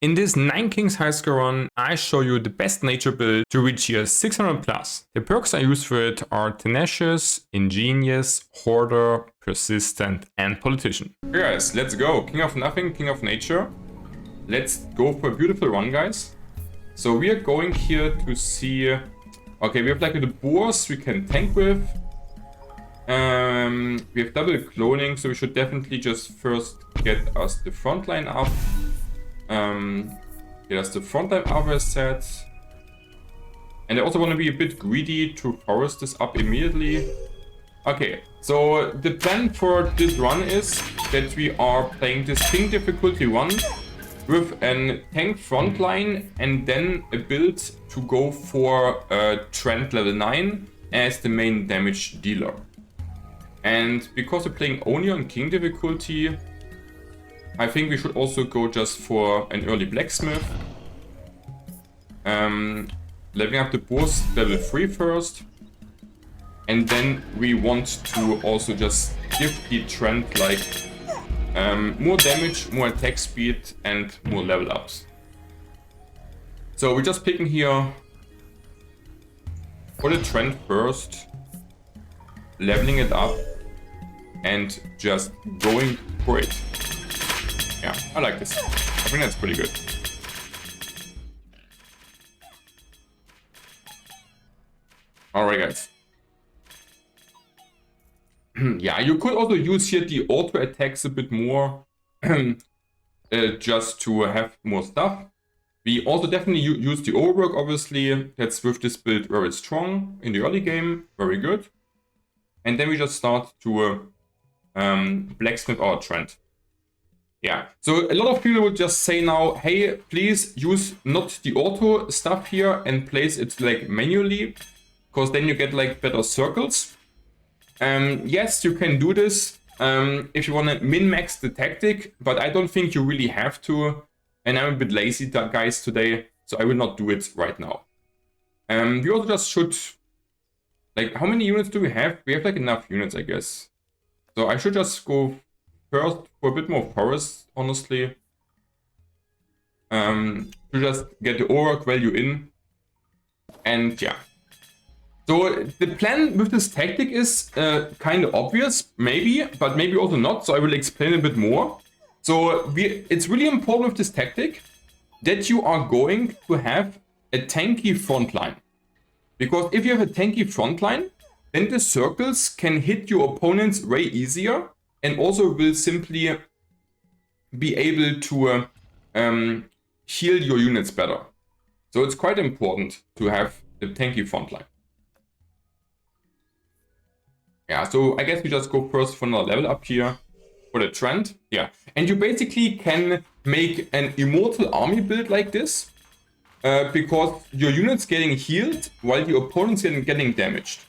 In this 9 Kings high score run, I show you the best nature build to reach year 600 plus. The perks I use for it are Tenacious, Ingenious, Hoarder, Persistent, and Politician. Hey guys, let's go. King of nothing, King of nature. Let's go for a beautiful run, guys. So we are going here to see... Okay, we have like the boars we can tank with. We have double cloning, so we should definitely just first get us the front line up. Get us the front line up as said. And I also want to be a bit greedy to forest this up immediately. Okay, so the plan for this run is that we are playing this king difficulty one with a tank front line and then a build to go for Trent level 9 as the main damage dealer. And because we're playing only on king difficulty, I think we should also go just for an early blacksmith. Leveling up the boss level 3 first. And then we want to also just give the Trent like more damage, more attack speed, and more level ups. So we're just picking here for the Trent first, leveling it up, and just going for it. Yeah, I like this. I think that's pretty good. Alright, guys. Yeah, you could also use here the auto attacks a bit more, just to have more stuff. We also definitely use the overwork, obviously. That's with this build very strong in the early game. Very good. And then we just start to blacksmith our Trent. Yeah, so a lot of people would just say now, hey, please use not the auto stuff here and place it like manually, because then you get like better circles. Yes, you can do this if you want to min-max the tactic, but I don't think you really have to. And I'm a bit lazy, guys, today, so I will not do it right now. We also just should, like, how many units do we have? We have like enough units, I guess. So I should just go first for a bit more forest, honestly. To just get the overwork value in. And yeah. So the plan with this tactic is kind of obvious, maybe, but maybe also not. So I will explain a bit more. So it's really important with this tactic that you are going to have a tanky front line. Because if you have a tanky front line, then the circles can hit your opponents way easier. And also will simply be able to heal your units better. So it's quite important to have a tanky front line. Yeah, so I guess we just go first for another level up here for the Trent. Yeah, and you basically can make an immortal army build like this because your units getting healed while your opponents getting damaged.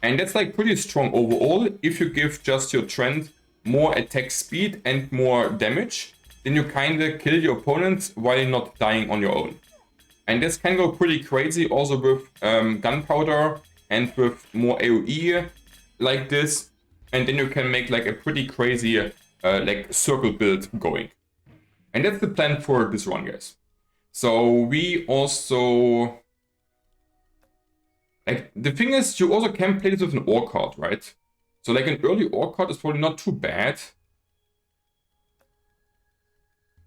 And that's like pretty strong overall. If you give just your Trent more attack speed and more damage, then you kind of kill your opponents while not dying on your own. And this can go pretty crazy also with gunpowder and with more AoE like this. And then you can make like a pretty crazy like circle build going. And that's the plan for this run, guys. So we also... Like, the thing is, you also can play this with an ore card, right? So like an early ore card is probably not too bad.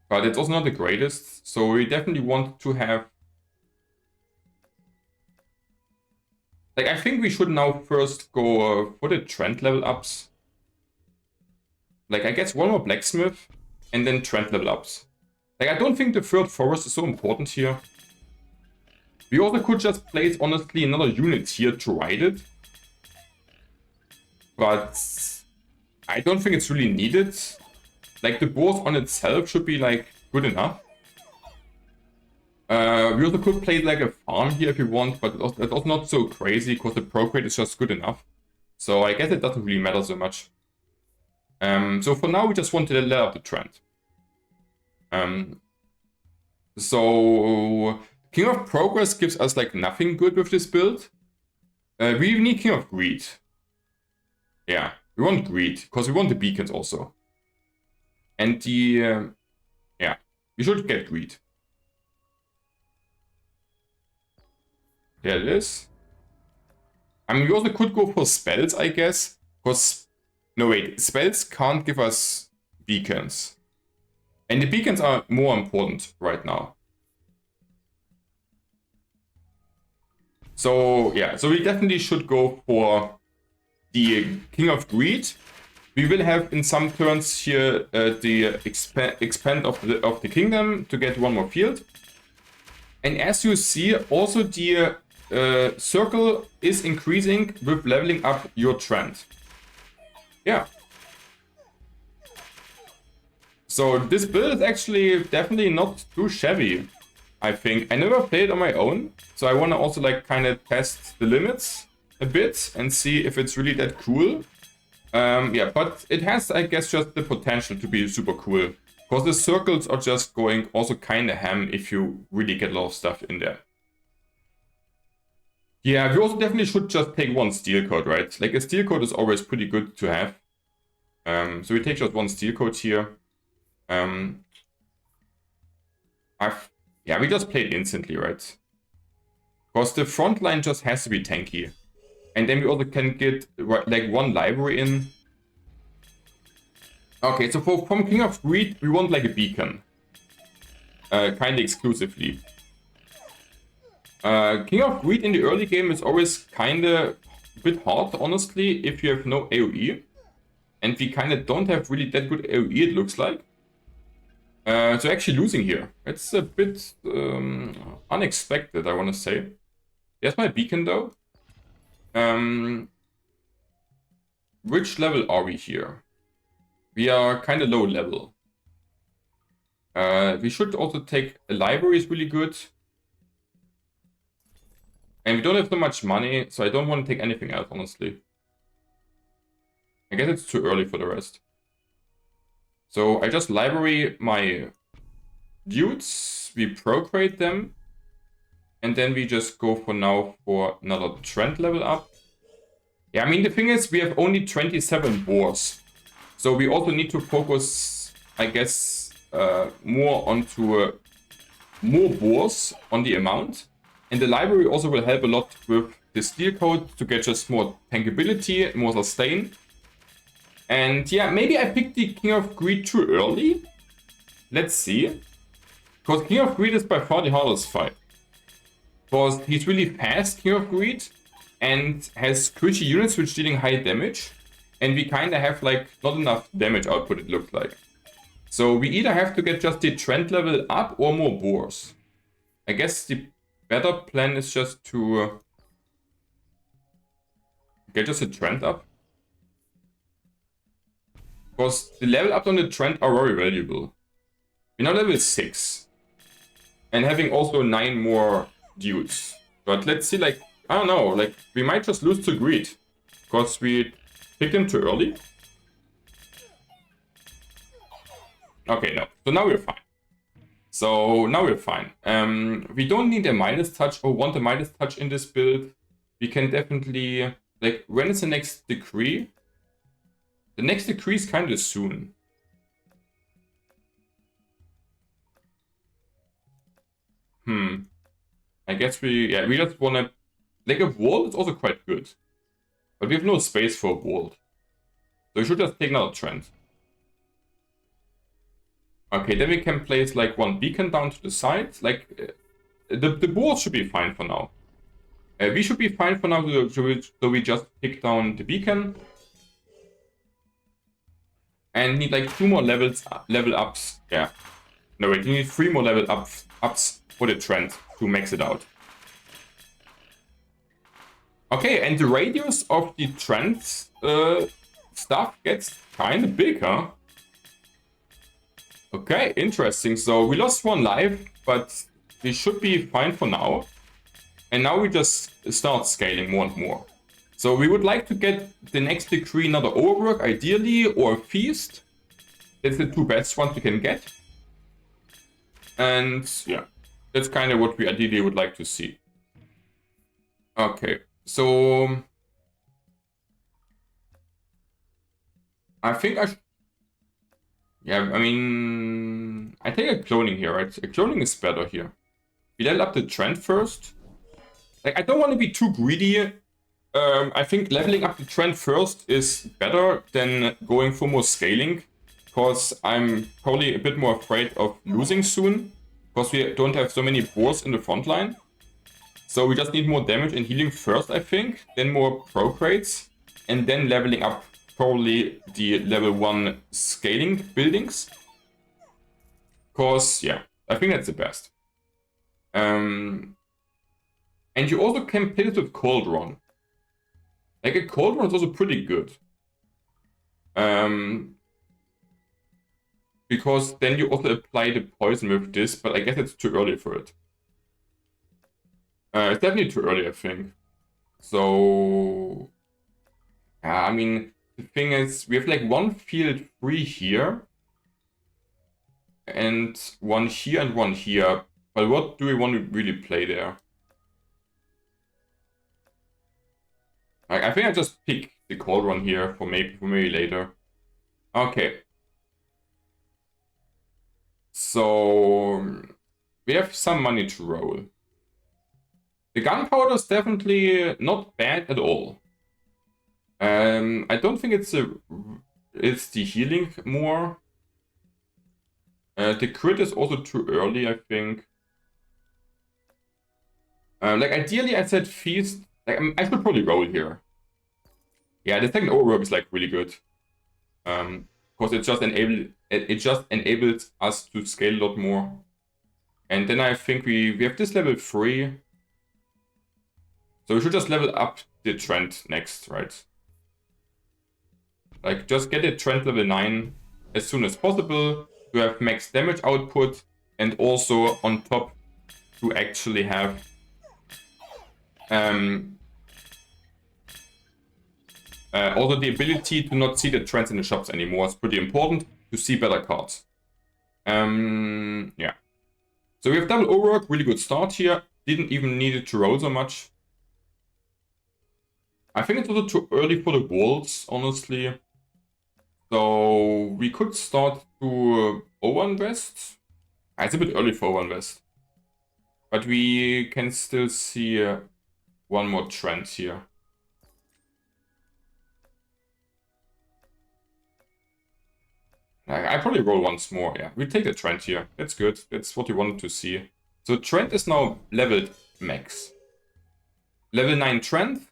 But it's also not the greatest. So we definitely want to have... Like, I think we should now first go for the Trent level ups. Like, I guess one more blacksmith and then Trent level ups. Like, I don't think the third forest is so important here. We also could just place, honestly, another unit here to ride it. But I don't think it's really needed. Like, the boss on itself should be, like, good enough. We also could play, like, a farm here if you want, but it's also not so crazy, because the procreate is just good enough. So I guess it doesn't really matter so much. So for now, we just want to let up the Trent. So... King of Progress gives us like nothing good with this build. We need King of Greed. Yeah, we want Greed, because we want the beacons also. And the... yeah, we should get Greed. There it is. I mean, we also could go for spells, I guess. Because, no wait, spells can't give us beacons. And the beacons are more important right now. So, yeah, so we definitely should go for the King of Greed. We will have in some turns here the expand of the kingdom to get one more field. And as you see, also the circle is increasing with leveling up your trend. Yeah. So this build is actually definitely not too shabby, I think. I never played on my own, so I want to also like kind of test the limits a bit and see if it's really that cool. Yeah, but it has, I guess, just the potential to be super cool. Because the circles are just going also kind of ham if you really get a lot of stuff in there. Yeah, we also definitely should just take one steel code, right? Like a steel code is always pretty good to have. So we take just one steel code here. Yeah, we just played instantly, right? Because the front line just has to be tanky. And then we also can get like one library in. Okay, so from King of Greed, we want like a beacon. Kind of exclusively. King of Greed in the early game is always kind of a bit hard, honestly, if you have no AoE. And we kind of don't have really that good AoE, it looks like. So actually losing here, it's a bit unexpected, I want to say. There's my beacon though. Which level are we here? We are kind of low level. We should also take a library is really good. And we don't have so much money, so I don't want to take anything else, honestly. I guess it's too early for the rest. So I just library my dudes, we procreate them, and then we just go for now for another trend level up. Yeah, I mean, the thing is, we have only 27 boars. So we also need to focus, I guess, more onto more boars on the amount. And the library also will help a lot with the steel code to get just more tankability, more sustain. And yeah, maybe I picked the King of Greed too early. Let's see. Because King of Greed is by far the hardest fight. Because he's really fast, King of Greed, and has squishy units which dealing high damage. And we kind of have like not enough damage output, it looks like. So we either have to get just the trend level up or more boars. I guess the better plan is just to get just a trend up. Because the level up on the trend are very valuable. We're now level 6. And having also 9 more dudes. But let's see, like, I don't know, like, we might just lose to Greed. Because we picked him too early. Okay, no. So now we're fine. We don't need a Midas touch or want a Midas touch in this build. We can definitely, like, when is the next decree? The next decree is kind of soon. I guess we just wanna, like, a wall is also quite good. But we have no space for a wall. So we should just take another trend. Okay, then we can place like one beacon down to the side. Like, the board should be fine for now. We should be fine for now, so we just pick down the beacon. And need like 2 more level ups. Yeah. No, wait, you need 3 more level ups for the trend to max it out. Okay, and the radius of the trend stuff gets kind of big, huh? Okay, interesting. So we lost 1 life, but we should be fine for now. And now we just start scaling more and more. So we would like to get the next decree another overwork, ideally, or feast. That's the 2 best ones we can get. And yeah, that's kind of what we ideally would like to see. Okay, so I think I should... Yeah, I mean, I take a cloning here, right? A cloning is better here. We level up the trend first. Like, I don't want to be too greedy. I think leveling up the trend first is better than going for more scaling, because I'm probably a bit more afraid of losing soon, because we don't have so many boars in the front line. So we just need more damage and healing first, I think, then more pro crates, and then leveling up probably the level 1 scaling buildings. Because, yeah, I think that's the best. And you also can play this with Cauldron. Like, a Cauldron is also pretty good. Because then you also apply the poison with this, but I guess it's too early for it. It's definitely too early, I think. So, yeah, I mean, the thing is, we have like one field free here, and one here and one here. But what do we want to really play there? I think I just pick the Cauldron here for maybe later. Okay. So we have some money to roll. The gunpowder is definitely not bad at all. I don't think it's the healing more. The crit is also too early, I think. Like ideally, I said feast. Like I should probably roll here. Yeah, the second overwork is like really good. Because it just enables us to scale a lot more. And then I think we have this level 3. So we should just level up the trend next, right? Like just get the trend level 9 as soon as possible to have max damage output, and also on top to actually have also the ability to not see the trends in the shops anymore is pretty important to see better cards. Yeah. So we have double overwork, really good start here. Didn't even need it to roll so much. I think it's also too early for the walls, honestly. So we could start to over-invest. It's a bit early for over-invest. But we can still see one more trend here. I probably roll once more, yeah. We take the trend here. That's good. That's what we wanted to see. So trend is now leveled max. Level 9 trend.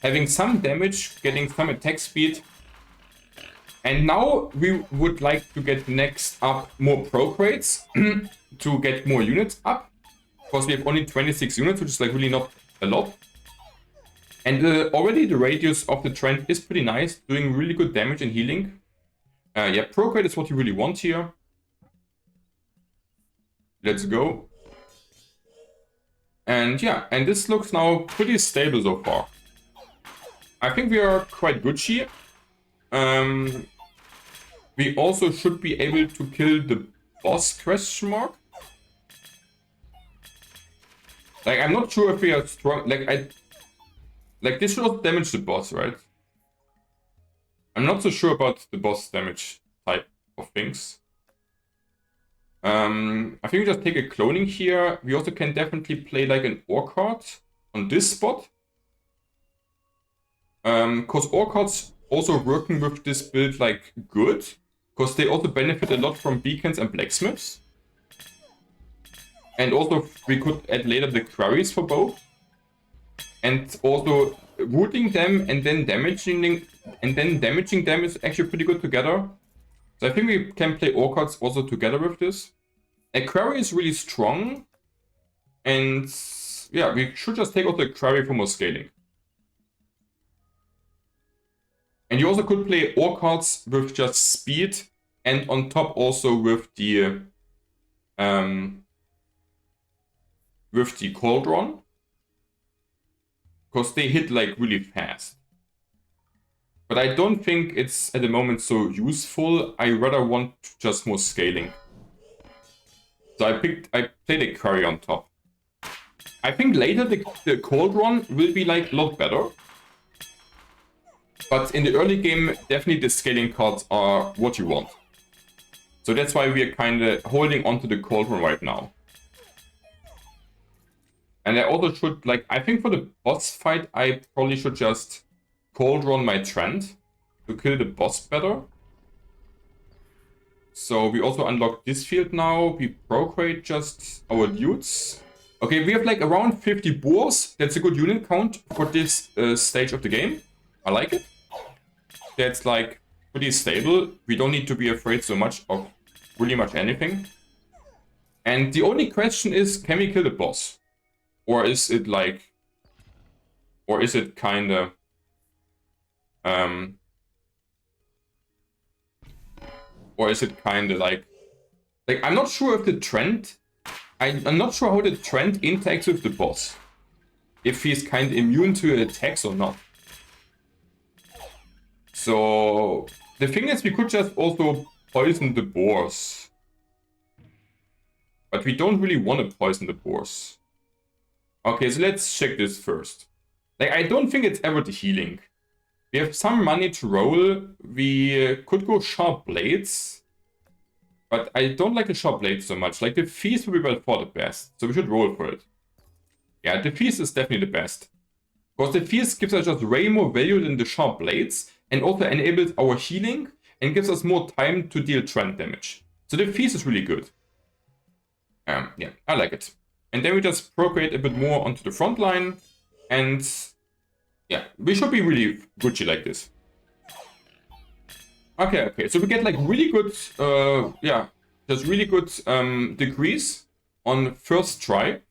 Having some damage, getting some attack speed. And now we would like to get next up more pro crates to get more units up. Because we have only 26 units, which is like really not a lot. And already the radius of the trend is pretty nice, doing really good damage and healing. Yeah, pro crate is what you really want here. Let's go. And yeah, and this looks now pretty stable so far. I think we are quite good here. We also should be able to kill the boss, question mark. Like, I'm not sure if we are strong. Like, this should also damage the boss, right? I'm not so sure about the boss damage type of things. I think we just take a cloning here. We also can definitely play like an ore card on this spot. Because ore cards also working with this build like good. Because they also benefit a lot from beacons and blacksmiths. And also we could add later the quarries for both. And also rooting them and then damaging them is actually pretty good together. So I think we can play ore cards also together with this. A quarry is really strong. And yeah, we should just take out the quarry for more scaling. And you also could play ore cards with just speed, and on top also with the cauldron, because they hit like really fast. But I don't think it's at the moment so useful. I rather want just more scaling. So I played a quarry on top. I think later the cauldron will be like a lot better. But in the early game, definitely the scaling cards are what you want. So that's why we are kind of holding onto the cauldron right now. And I also should, like, I think for the boss fight, I probably should just cold run my trend to kill the boss better. So we also unlock this field now. We procreate just our dudes. Okay, we have like around 50 boars. That's a good unit count for this stage of the game. I like it. That's like pretty stable. We don't need to be afraid so much of really much anything. And the only question is, can we kill the boss? Or is it like... Or is it kinda... Or is it kinda like... Like, I'm not sure if the trend... I'm not sure how the trend interacts with the boss. If he's kind of immune to attacks or not. So the thing is, we could just also poison the boars. But we don't really want to poison the boars. Okay, so let's check this first. Like, I don't think it's ever the healing. We have some money to roll. We could go sharp blades. But I don't like the sharp blades so much. Like, the feast will be by far the best. So we should roll for it. Yeah, the feast is definitely the best. Because the feast gives us just way more value than the sharp blades. And also enables our healing. And gives us more time to deal trend damage. So the feast is really good. Yeah, I like it. And then we just procreate a bit more onto the front line. And yeah, we should be really Gucci like this. Okay, so we get like really good, yeah, just really good degrees on first try.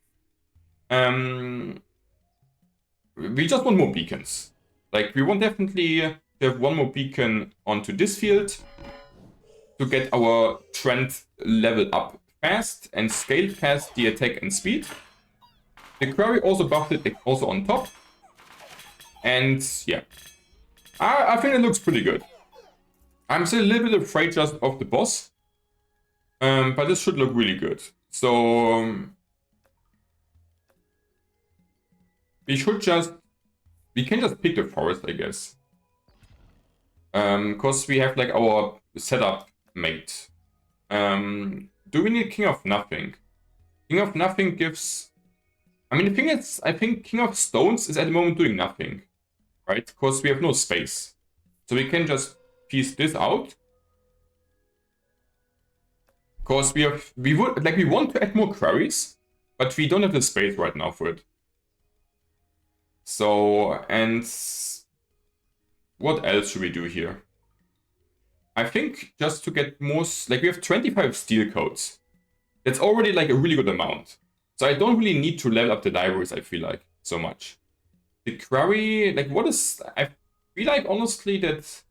We just want more beacons. Like, we want definitely to have one more beacon onto this field to get our trend level up fast and scale fast the attack and speed. The quarry also buffed it also on top. And yeah, I think it looks pretty good. I'm still a little bit afraid just of the boss. But this should look really good. So we can just pick the forest, I guess. Because we have like our setup mate. Do we need King of Nothing? King of Nothing gives... I mean, the thing is, I think King of Stones is at the moment doing nothing. Right? Because we have no space. So we can just piece this out. Because we want to add more quarries, but we don't have the space right now for it. So, and what else should we do here? I think just to get more, like, we have 25 steel codes. That's already like a really good amount. So I don't really need to level up the libraries, I feel like, so much. The quarry, like, what is... I feel like, honestly, that...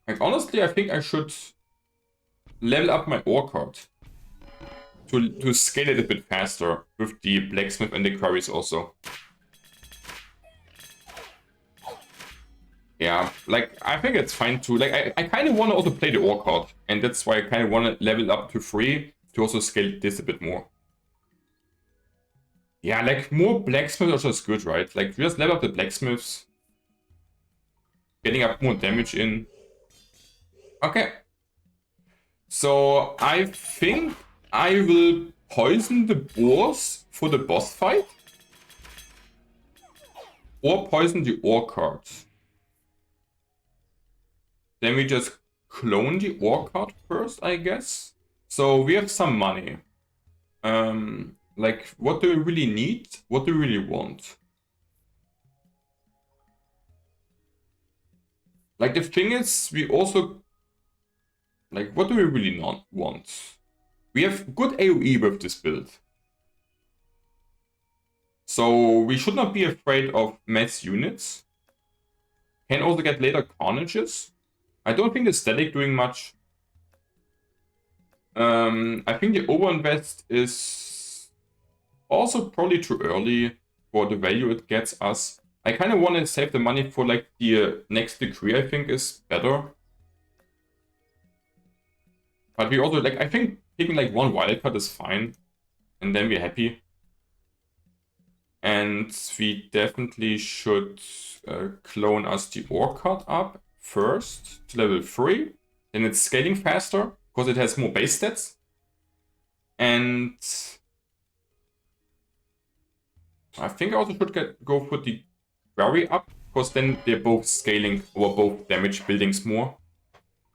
Like, honestly, I think I should level up my ore card. To scale it a bit faster with the blacksmith and the quarries also. Yeah, like, I think it's fine too. Like, I kind of want to also play the ore card. And that's why I kind of want to level up to 3 to also scale this a bit more. Yeah, like, more blacksmiths are just good, right? Like, just level up the blacksmiths. Getting up more damage in. Okay. So, I think I will poison the boars for the boss fight. Or poison the ore cards. Then we just clone the ore card first, I guess. So we have some money. Like, what do we really need? What do we really want? Like, the thing is, we also... Like, what do we really not want? We have good AoE with this build. So we should not be afraid of mass units. Can also get later carnages. I don't think the static doing much. I think the overinvest is also probably too early for the value it gets us. I kind of want to save the money for like the next decree, I think is better. But we also, like, I think picking like one wildcard is fine. And then we're happy. And we definitely should clone us the ore card up first to level 3. Then it's scaling faster because it has more base stats. And I think I also should go for the quarry up, because then they're both scaling or both damage buildings more.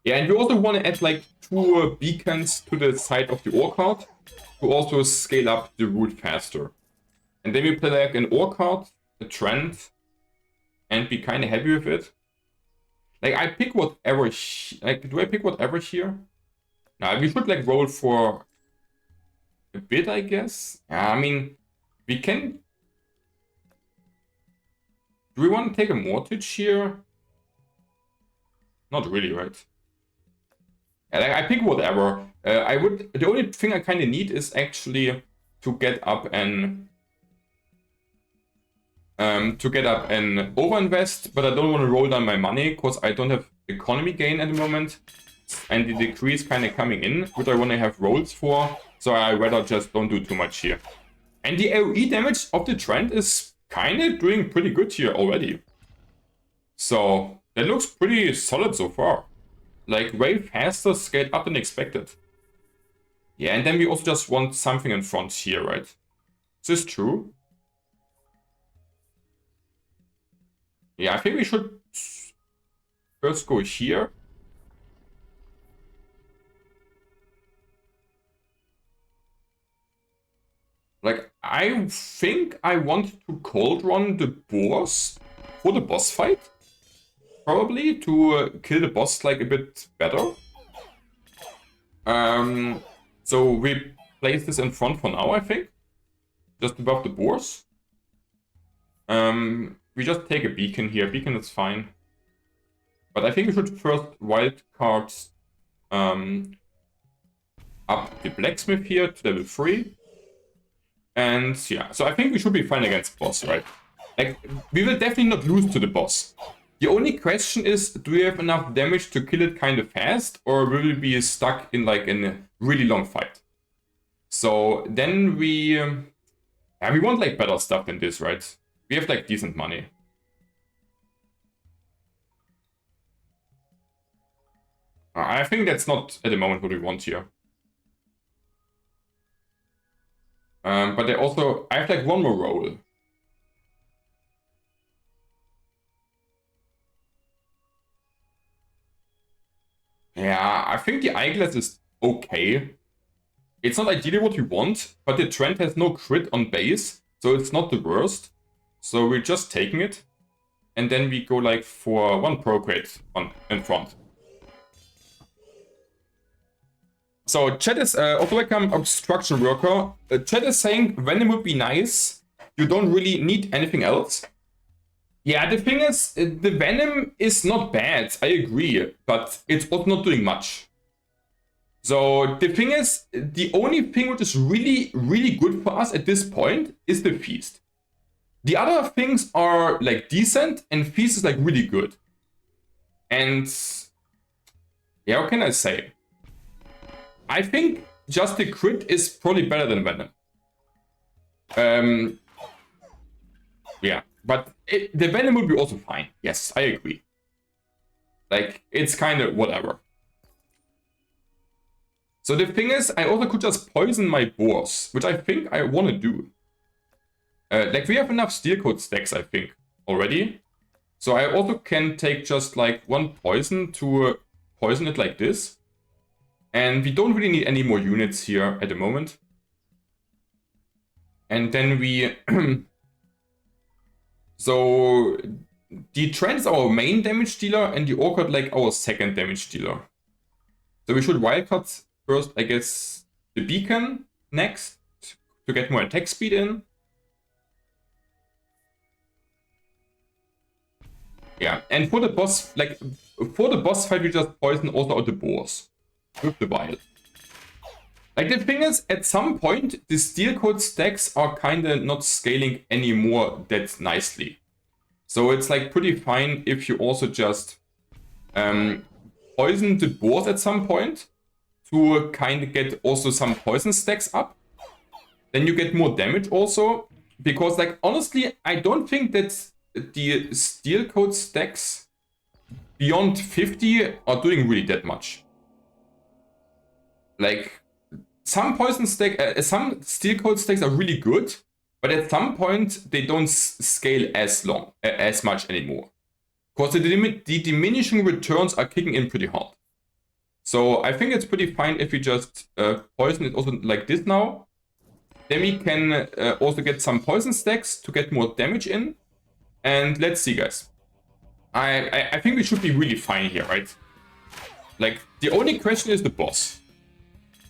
Yeah, and we also want to add like 2 beacons to the side of the ore card to also scale up the route faster. And then we play like an ore card, a trend, and be kind of happy with it. Like I pick whatever, like do I pick whatever here? No, we should like roll for a bit, I guess. Yeah, I mean, we can. Do we want to take a mortgage here? Not really, right? Yeah, I pick whatever. I would. The only thing I kind of need is actually to get up and overinvest, but I don't want to roll down my money because I don't have economy gain at the moment, and the decrease kind of coming in, which I want to have rolls for. So I rather just don't do too much here. And the AoE damage of the trend is kind of doing pretty good here already. So that looks pretty solid so far. Like way faster scaled up than expected. Yeah, and then we also just want something in front here, right? Is this true? Yeah, I think we should first go here. Like, I think I want to cold run the boss for the boss fight. Probably to kill the boss like a bit better. So we place this in front for now, I think. Just above the boars. We just take a beacon here. Beacon is fine. But I think we should first wildcard up the blacksmith here to level 3. And yeah, so I think we should be fine against boss, right? Like, we will definitely not lose to the boss. The only question is, do we have enough damage to kill it kind of fast, or will we be stuck in like in a really long fight? So then we want like better stuff than this, right? We have like decent money. I think that's not at the moment what we want here. But I have like one more roll. Yeah, I think the eyeglass is okay. It's not ideally what we want, but the trend has no crit on base, so it's not the worst. So we're just taking it. And then we go like for 1 procreate in front. So chat is also welcome obstruction worker. Chat is saying Venom would be nice. You don't really need anything else. Yeah, the thing is, the Venom is not bad, I agree, but it's also not doing much. So the thing is, the only thing which is really, really good for us at this point is the Feast. The other things are like decent, and Feast is like really good. And yeah, what can I say? I think just the crit is probably better than Venom. Yeah, but the Venom would be also fine. Yes, I agree. Like, it's kind of whatever. So the thing is, I also could just poison my boars, which I think I want to do. Like, we have enough steel coat stacks, I think, already. So I also can take just like 1 poison to poison it like this. And we don't really need any more units here at the moment. And then we... So the trend is our main damage dealer and the orchid like our second damage dealer. So we should wildcard first, I guess, the beacon next to get more attack speed in. Yeah, and for the boss, like for the boss fight, we just poison also out the boars with the vial. Like the thing is, at some point, the steel coat stacks are kind of not scaling anymore that nicely. So it's like pretty fine if you also just poison the boars at some point to kind of get also some poison stacks up. Then you get more damage also. Because like honestly, I don't think that the steel coat stacks beyond 50 are doing really that much. Like some poison stack, some steel coat stacks are really good, but at some point they don't scale as as much anymore. Because the diminishing returns are kicking in pretty hard. So I think it's pretty fine if we just poison it also like this now. Then we can also get some poison stacks to get more damage in. And let's see, guys. I think we should be really fine here, right? Like, the only question is the boss.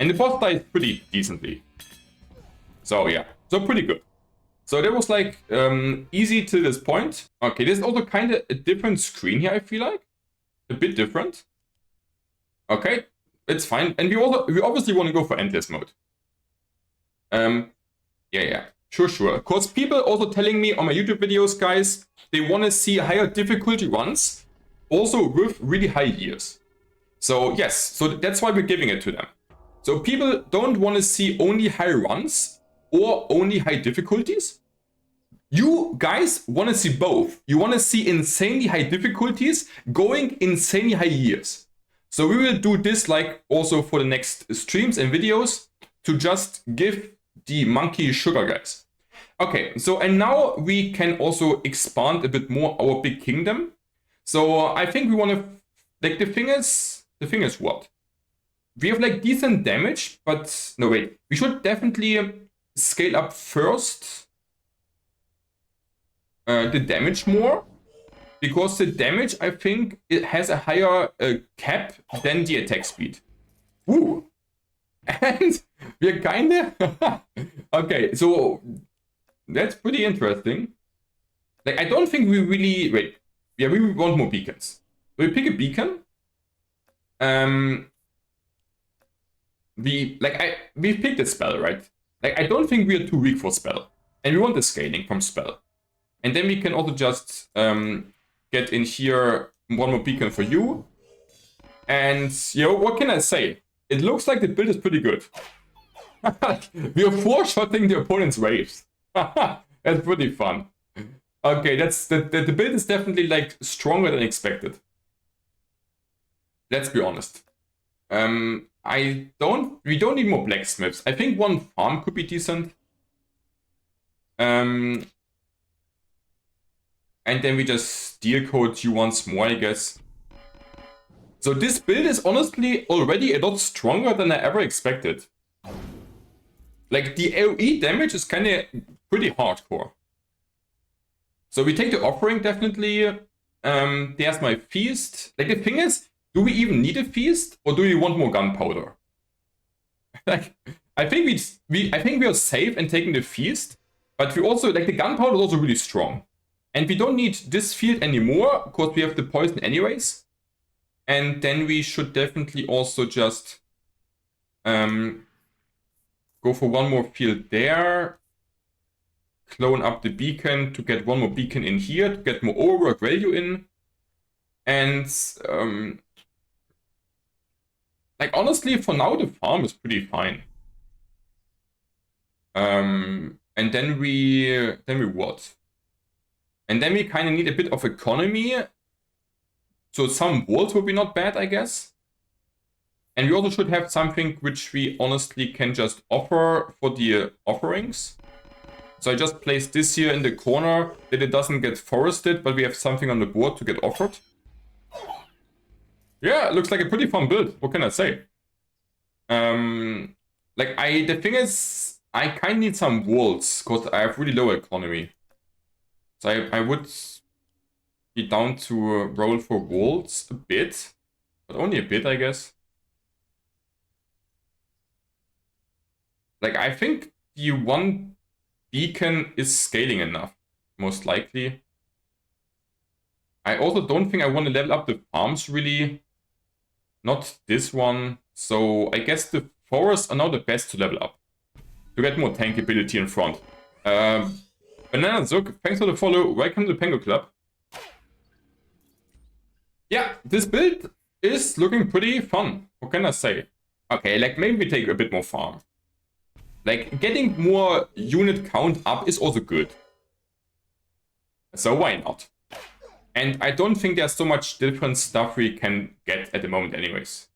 And the boss dies pretty decently. So yeah, so pretty good. So that was like easy to this point. Okay, this is also kind of a different screen here, I feel like. A bit different. Okay, it's fine. And we obviously want to go for endless mode. Yeah. Sure. Because people also telling me on my YouTube videos, guys, they want to see higher difficulty runs, also with really high years. So yes, so that's why we're giving it to them. So people don't want to see only high runs or only high difficulties. You guys want to see both. You want to see insanely high difficulties going insanely high years. So we will do this like also for the next streams and videos to just give the monkey sugar, guys. Okay, so and now we can also expand a bit more our big kingdom. So I think we want to, like the thing is what? We have like decent damage, but no wait, we should definitely scale up first the damage more. Because the damage, I think, it has a higher cap than the attack speed. Ooh. And we're kinda... Okay, so that's pretty interesting. Like, I don't think we really... Wait. Yeah, we want more beacons. So we pick a beacon. We picked a spell, right? Like, I don't think we are too weak for spell. And we want the scaling from spell. And then we can also just... get in here one more beacon for you. And, what can I say? It looks like the build is pretty good. We are four-shotting the opponent's waves. That's pretty fun. Okay, the build is definitely like stronger than expected. Let's be honest. We don't need more blacksmiths. I think one farm could be decent. And then we just steel coat you once more, I guess. So this build is honestly already a lot stronger than I ever expected. Like, the AoE damage is kind of pretty hardcore. So we take the offering, definitely. There's my feast. Like, the thing is, do we even need a feast? Or do we want more gunpowder? Like, I think we are safe in taking the feast. But we also, like, the gunpowder is also really strong. And we don't need this field anymore, because we have the poison anyways. And then we should definitely also just go for one more field there. Clone up the beacon to get one more beacon in here, to get more overwork value in. And like, honestly, for now the farm is pretty fine. And then we what? And then we kind of need a bit of economy. So some walls would be not bad, I guess. And we also should have something which we honestly can just offer for the offerings. So I just placed this here in the corner that it doesn't get forested, but we have something on the board to get offered. Yeah, it looks like a pretty fun build. What can I say? The thing is, I kind of need some walls because I have really low economy. So I would be down to roll for walls a bit, but only a bit, I guess. Like, I think the one beacon is scaling enough, most likely. I also don't think I want to level up the farms, really. Not this one. So I guess the forests are now the best to level up. To get more tankability in front. Banana Zook, thanks for the follow. Welcome to the Penguin Club. Yeah, this build is looking pretty fun. What can I say? Okay, like, maybe we take a bit more farm. Like, getting more unit count up is also good. So why not? And I don't think there's so much different stuff we can get at the moment anyways.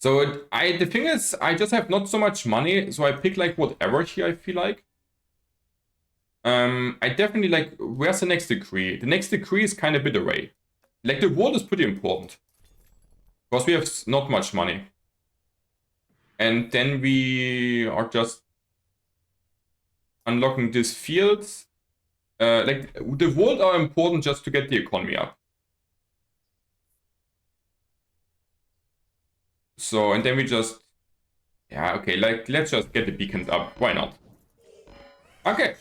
So the thing is, I just have not so much money, so I pick like whatever here I feel like. I definitely like, where's the next decree? The next decree is kind of a bit away. Like the wall is pretty important. Because we have not much money. And then we are just unlocking this field. Like the world are important just to get the economy up. So, and then we just, yeah, okay, like let's just get the beacons up. Why not? Okay.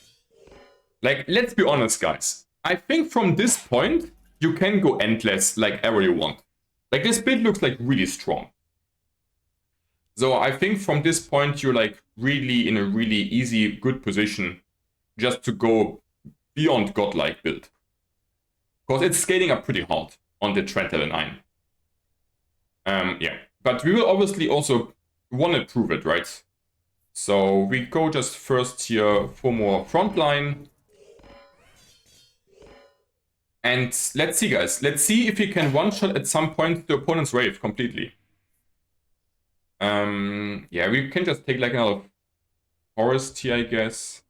Like, let's be honest, guys. I think from this point, you can go endless like ever you want. Like this build looks like really strong. So I think from this point, you're like really in a really easy, good position just to go beyond godlike build. Because it's scaling up pretty hard on the trend level 9. Yeah, but we will obviously also want to prove it, right? So we go just first here for more frontline. And let's see, guys. Let's see if we can one-shot at some point the opponent's wave completely. Yeah, we can just take like another forest here, I guess.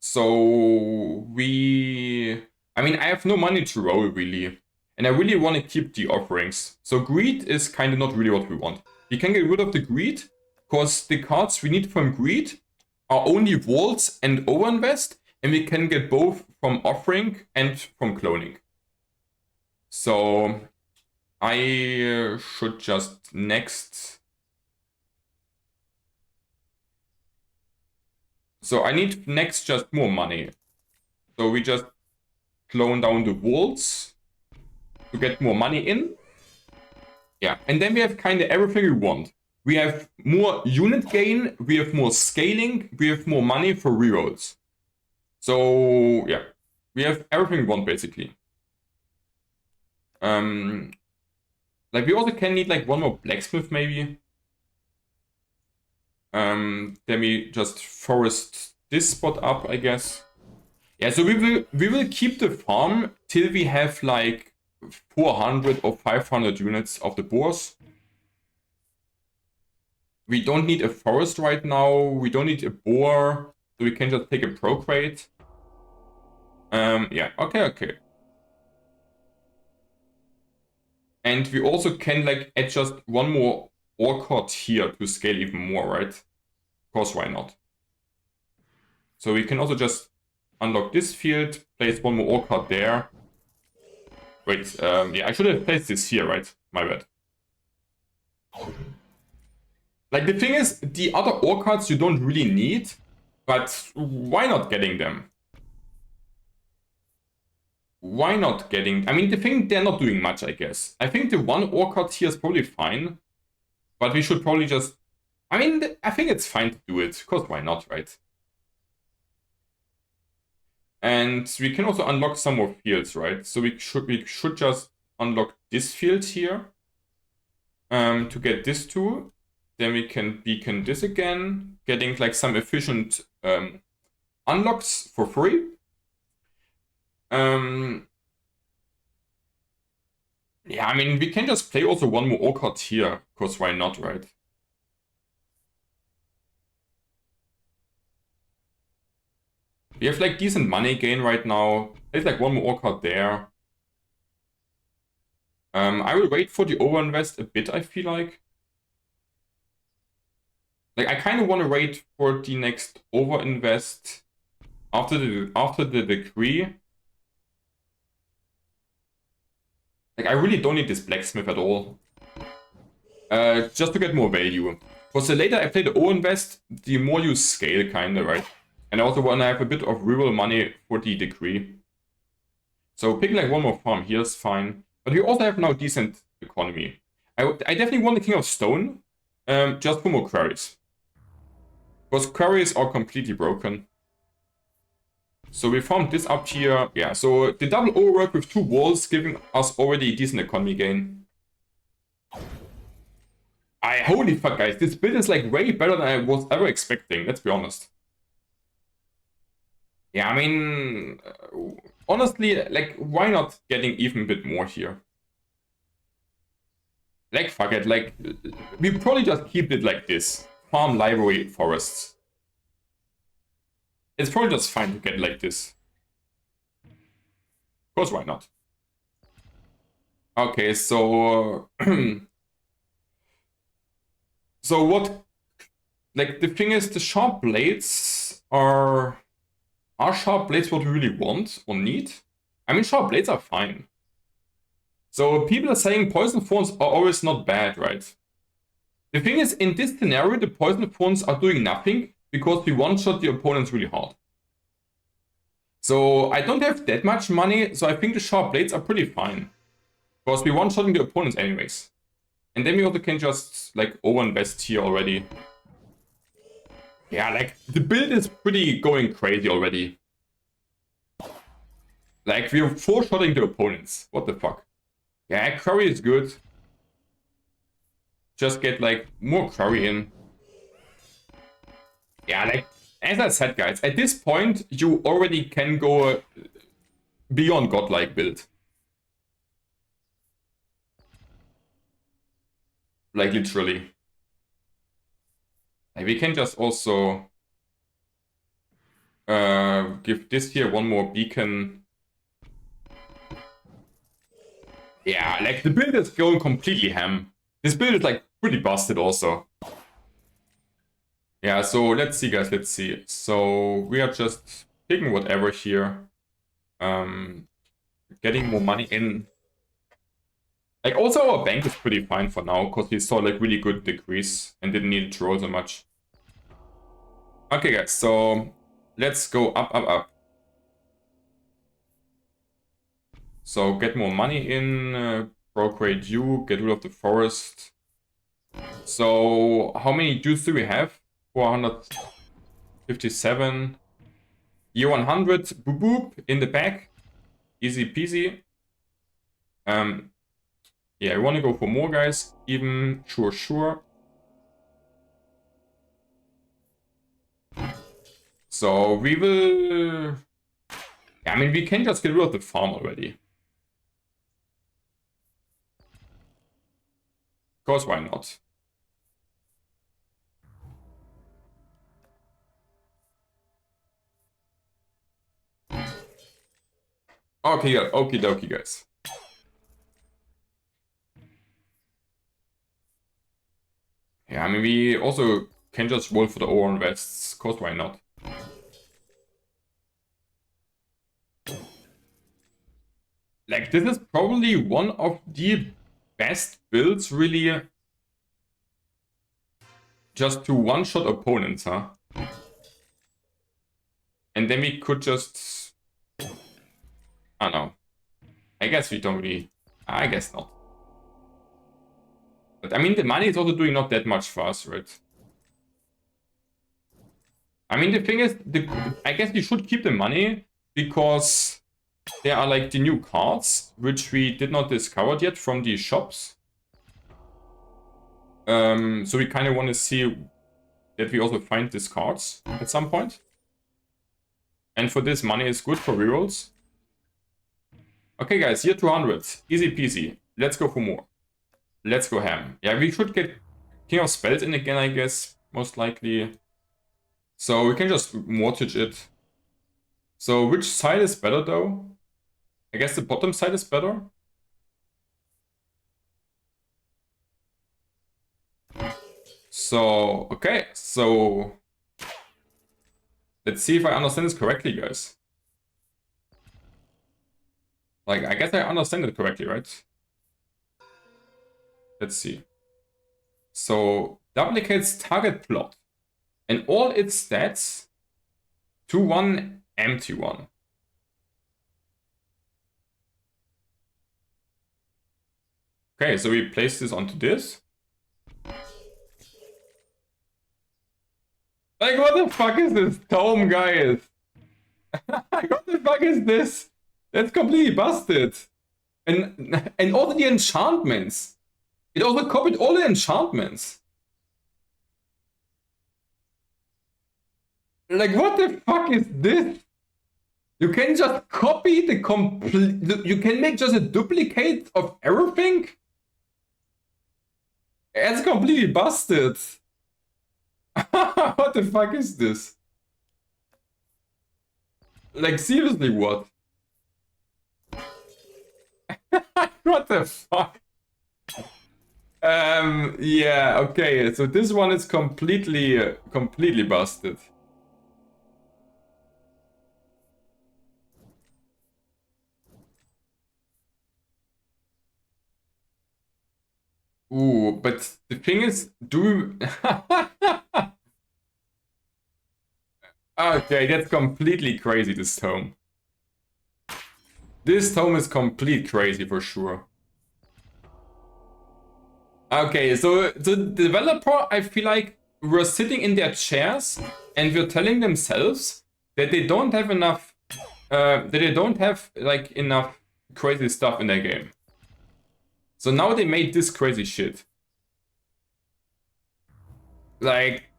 So I mean, I have no money to roll really. And I really want to keep the offerings. So greed is kind of not really what we want. We can get rid of the greed, because the cards we need from greed are only waltz and overinvest, and we can get both from offering and from cloning. So I should just next. So I need next just more money. So we just clone down the walls to get more money in. Yeah, and then we have kind of everything we want. We have more unit gain, we have more scaling, we have more money for rerolls. So yeah, we have everything we want basically. Like we also can need like one more blacksmith maybe. Then we just forest this spot up, I guess. Yeah, so we will keep the farm till we have like 400 or 500 units of the boars. We don't need a forest right now. We don't need a boar. So we can just take a procreate. Yeah, okay. And we also can like add just one more orchard here to scale even more, right? Of course, why not? So we can also just unlock this field, place one more orchard there. Wait, yeah, I should have placed this here, right? My bad. Like, the thing is, the other orchards you don't really need, but why not getting them? Why not getting... I mean, the thing, they're not doing much, I guess. I think the one orchard here is probably fine, but we should probably just... I mean, I think it's fine to do it, because why not, right? And we can also unlock some more fields, right? So we should just unlock this field here to get this too. Then we can beacon this again, getting like some efficient unlocks for free. Yeah, I mean, we can just play also one more orchard here, because why not, right? We have like decent money gain right now. There's like one more orchard there. I will wait for the overinvest a bit, I feel like. Like, I kind of want to wait for the next overinvest after the decree. Like, I really don't need this blacksmith at all. Just to get more value. Because the later I play the overinvest, the more you scale, kinda, right? And I also want to have a bit of real money for the decree. So picking like one more farm here is fine. But we also have now decent economy. I definitely want the King of Stone, just for more quarries. Because quarries are completely broken. So we farmed this up here. Yeah, so the double overwork with 2 walls giving us already a decent economy gain. Holy fuck, guys, this build is like way better than I was ever expecting, let's be honest. Yeah, I mean, honestly, like, why not getting even a bit more here? Like, fuck it, like, we probably just keep it like this. Farm library forests. It's probably just fine to get like this. Of course, why not? Okay, so... so what... Like, the thing is, the sharp blades are... Are sharp blades what we really want or need? I mean, sharp blades are fine. So people are saying poison thorns are always not bad, right? The thing is, in this scenario, the poison thorns are doing nothing because we one-shot the opponents really hard. So I don't have that much money, so I think the sharp blades are pretty fine. Because we one-shotting the opponents anyways. And then we also can just, like, over-invest here already. Yeah, like, the build is pretty going crazy already. Like, we're four-shotting the opponents. What the fuck? Yeah, curry is good. Just get, like, more curry in. Yeah, like, as I said, guys, at this point, you already can go beyond godlike build. Like, literally. Like, we can just also give this here one more beacon. Yeah, like, the build is going completely ham. This build is, like, pretty busted also. Yeah, so let's see, guys, let's see. So we are just picking whatever here. Getting more money in. Like, also our bank is pretty fine for now, because we saw, like, really good decrease and didn't need to roll so much. Okay, guys, so let's go up, up, up. So get more money in, procreate you, get rid of the forest. So how many dudes do we have? 457. Year 100, boop boop, in the back. Easy peasy. Yeah, I want to go for more, guys. Even, sure, sure. So we will... Yeah, I mean, we can just get rid of the farm already. Of course, why not? Okay, yeah, okie dokie, guys. Yeah, I mean, we also can just roll for the Oran vests. Of course, why not? Like, this is probably one of the best builds, really, just to one-shot opponents, huh? And then we could just... I don't know. I guess we don't really... I guess not. But, I mean, the money is also doing not that much for us, right? I mean, the thing is, I guess we should keep the money, because there are, like, the new cards, which we did not discover yet from the shops. So we kind of want to see that we also find these cards at some point. And for this, money is good for rerolls. Okay, guys, year 200. Easy peasy. Let's go for more. Let's go ham. Yeah, we should get King of Spells in again, I guess, most likely. So we can just mortgage it. So which side is better, though? I guess the bottom side is better. So, okay, so... Let's see if I understand this correctly, guys. Like, I guess I understand it correctly, right? Let's see. So, duplicates target plot and all its stats to one empty one. Okay, so we place this onto this. Like, what the fuck is this tome, guys? What the fuck is this? That's completely busted. And also the enchantments. It also copied all the enchantments. Like, what the fuck is this? You can just copy the complete... You can make just a duplicate of everything? It's completely busted. What the fuck is this? Like, seriously, what? What the fuck? Yeah, okay, so this one is completely busted. Ooh, but the thing is, do we... Okay, that's completely crazy, this tome. This tome is complete crazy for sure. Okay, so the developer, I feel like, were sitting in their chairs and were telling themselves that they don't have enough, that they don't have like enough crazy stuff in their game. So now they made this crazy shit. Like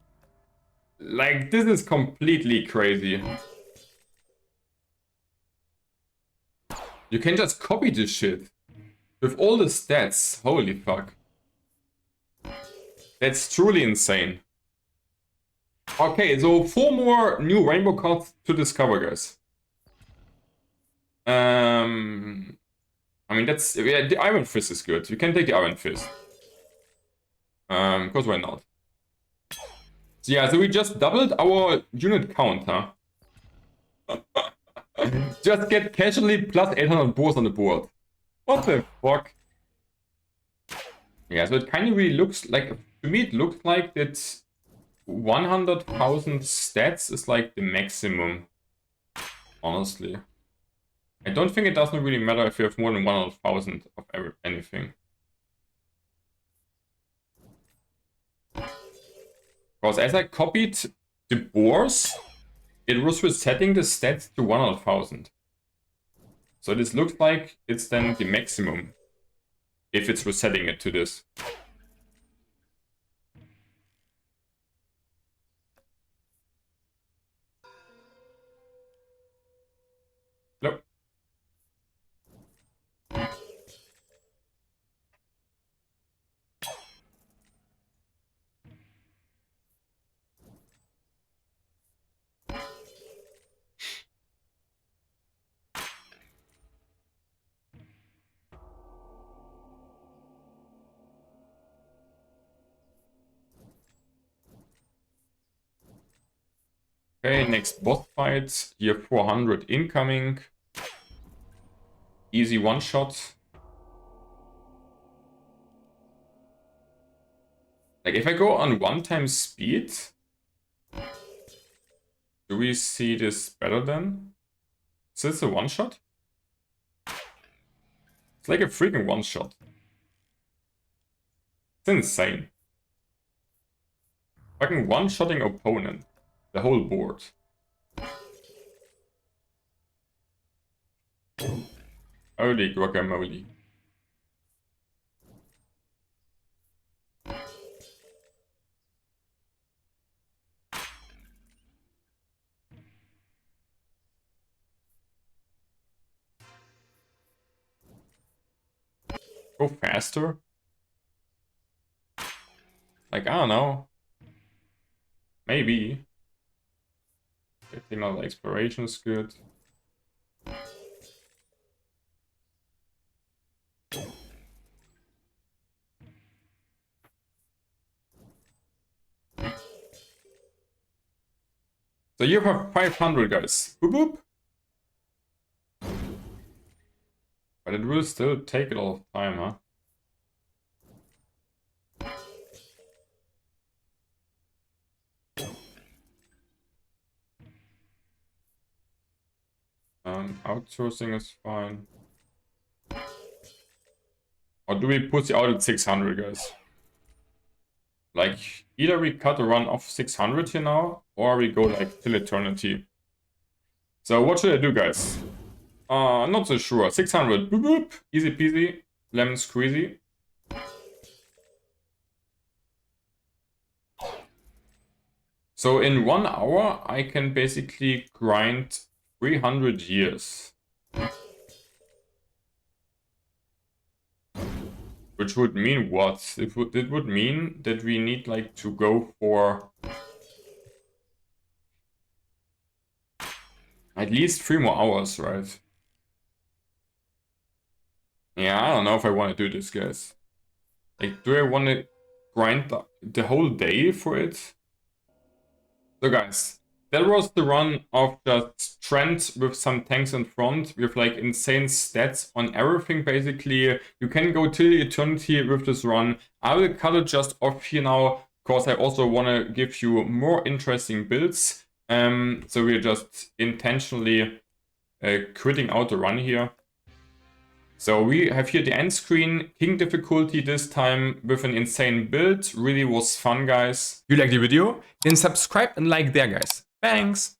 this is completely crazy. You can just copy this shit with all the stats. Holy fuck. That's truly insane. Okay, so 4 more new rainbow cards to discover, guys. I mean, that's... Yeah, the Iron Fist is good. You can take the Iron Fist. Because why not? So yeah, so we just doubled our unit count, huh? Just get casually plus 800 boars on the board. What the fuck? Yeah, so it kind of really looks like... To me, it looks like that 100,000 stats is like the maximum. Honestly. I don't think it doesn't really matter if you have more than 100,000 of anything. Because as I copied the boars, it was resetting the stats to 100,000. So this looks like it's then the maximum if it's resetting it to this. Nope. Okay, next boss fight. Year 400 incoming. Easy one shot. Like if I go on 1 time speed, do we see this better then? Is this a one shot? It's like a freaking one shot. It's insane. Fucking one-shotting opponent. The whole board. Holy guacamole. Go faster? Like, I don't know. Maybe. Getting all the exploration is good. So you have 500 guys. Boop boop. But it will still take a lot of time, huh? Outsourcing is fine. Or do we put it out at 600, guys? Like, either we cut a run off 600 here now, or we go like till eternity. So what should I do, guys? Not so sure. 600. Boop boop. Easy peasy. Lemon squeezy. So in 1 hour, I can basically grind 300 years. Which would mean what? It would mean that we need like to go for at least 3 more hours, right? Yeah, I don't know if I want to do this, guys. Like, do I want to grind the whole day for it? So guys, that was the run of just Trent with some tanks in front with like insane stats on everything basically. You can go till the eternity with this run. I will cut it just off here now because I also want to give you more interesting builds. So we're just intentionally quitting out the run here. So we have here the end screen, King difficulty this time with an insane build. Really was fun, guys. If you liked the video, then subscribe and like there, guys. Thanks!